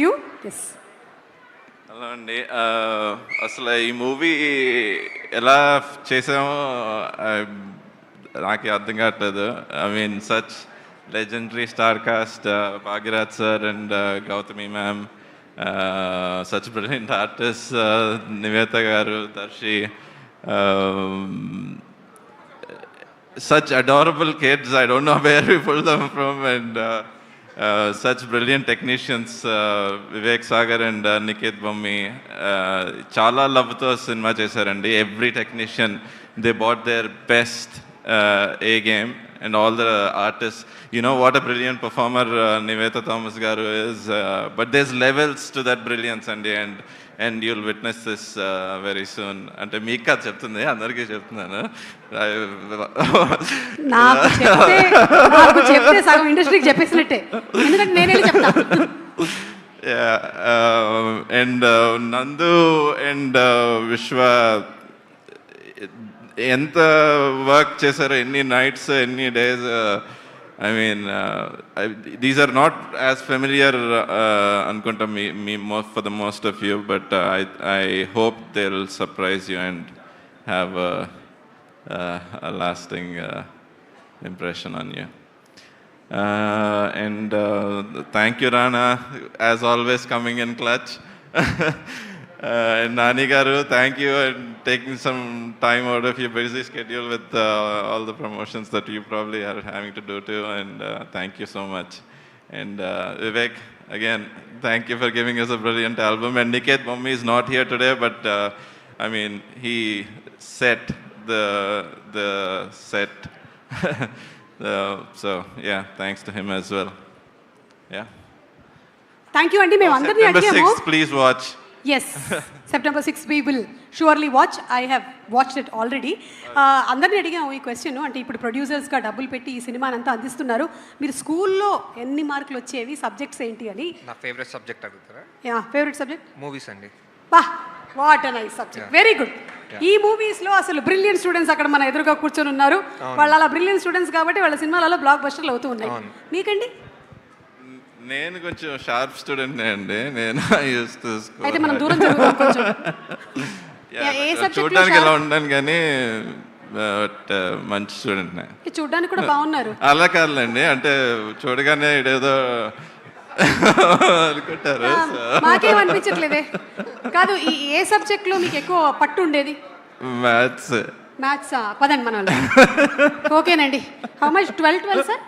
you. Yes. Hello అండి. అసలు ఈ మూవీ ఎలా చేసామో నాకు అర్థం కావట్లేదు. I mean such legendary star cast, Bhagyaraj sir and Gautami ma'am, such brilliant artist, Nivetha గారు, Darsi, such adorable kids. I don't know where we pulled them from, and such brilliant technicians, Vivek Sagar and Niket Bommi. Chala love to cinema chesarandi. Every technician, they brought their best A game, and all the artists. You know what a brilliant performer Nivetha Thomas garu is, but there's levels to that brilliance, and you'll witness this very soon. అంటే మీకు కాదు చెప్తుంది, అందరికీ చెప్తున్నాను. నాకు చెప్తే సగం ఇండస్ట్రీకి చెప్పేసినట్టే, ఎందుకంటే నేనే చెప్తా. అండ్ నందు అండ్ విశ్వ ఎంత వర్క్ చేశారో, ఎన్ని నైట్స్, ఎన్ని days. I mean, these are not as familiar ankunta for the most of you, but I hope they'll surprise you and have a lasting impression on you. And thank you, Rana, as always coming in clutch. And Nani Garu, thank you, and taking some time out of your busy schedule with all the promotions that you probably are having to do too, and thank you so much. And Vivek, again, thank you for giving us a brilliant album. And Niket Bommi is not here today, but I mean, he set the set. So yeah, thanks to him as well. Yeah. Thank you, Andy. September 6th, please watch. Yes, September 6th we will surely watch. I have watched it already. అందరిని అడిగాము ఈ question, అంటే ఇప్పుడు ప్రొడ్యూసర్స్గా డబ్బులు పెట్టి ఈ సినిమాని అంతా అందిస్తున్నారు, మీరు స్కూల్లో ఎన్ని మార్కులు వచ్చేవి, సబ్జెక్ట్స్ ఏంటి అని. నా ఫేవరెట్ సబ్జెక్ట్ అడుగుతారా? యా, ఫేవరెట్ సబ్జెక్ట్ మూవీస్ అండి. బా, what a nice subject, very good. ఈ మూవీస్లో అసలు బ్రిలియంట్ స్టూడెంట్స్ అక్కడ మన ఎదురుగా కూర్చొని ఉన్నారు. వాళ్ళు అలా బ్రిలియంట్ స్టూడెంట్స్ కాబట్టి వాళ్ళ సినిమాలలో బ్లాక్ బస్టర్లు అవుతూ ఉన్నాయి. మీకండి? నేను కొంచెం షార్ప్ స్టూడెంట్ అండి. నేను అయితే మనం దూరం జరుగుతాం కొంచెం. చూడడానికి ఎలా ఉంటాను కానీ బట్ మంచి స్టూడెంట్. చూడడానికి కూడా బాగున్నారు. అలా కాదులేండి, అంటే చూడగానే ఏదో అనుకుంటారు. మాకేం అనిపించట్లేదే. కాదు, ఈ ఏ సబ్జెక్ట్లో మీకు ఎక్కువ పట్టు ఉండేది? మ్యాథ్స్. మ్యాథ్సా? పదండి మనం. ఓకేనండి. How much? 12 సార్?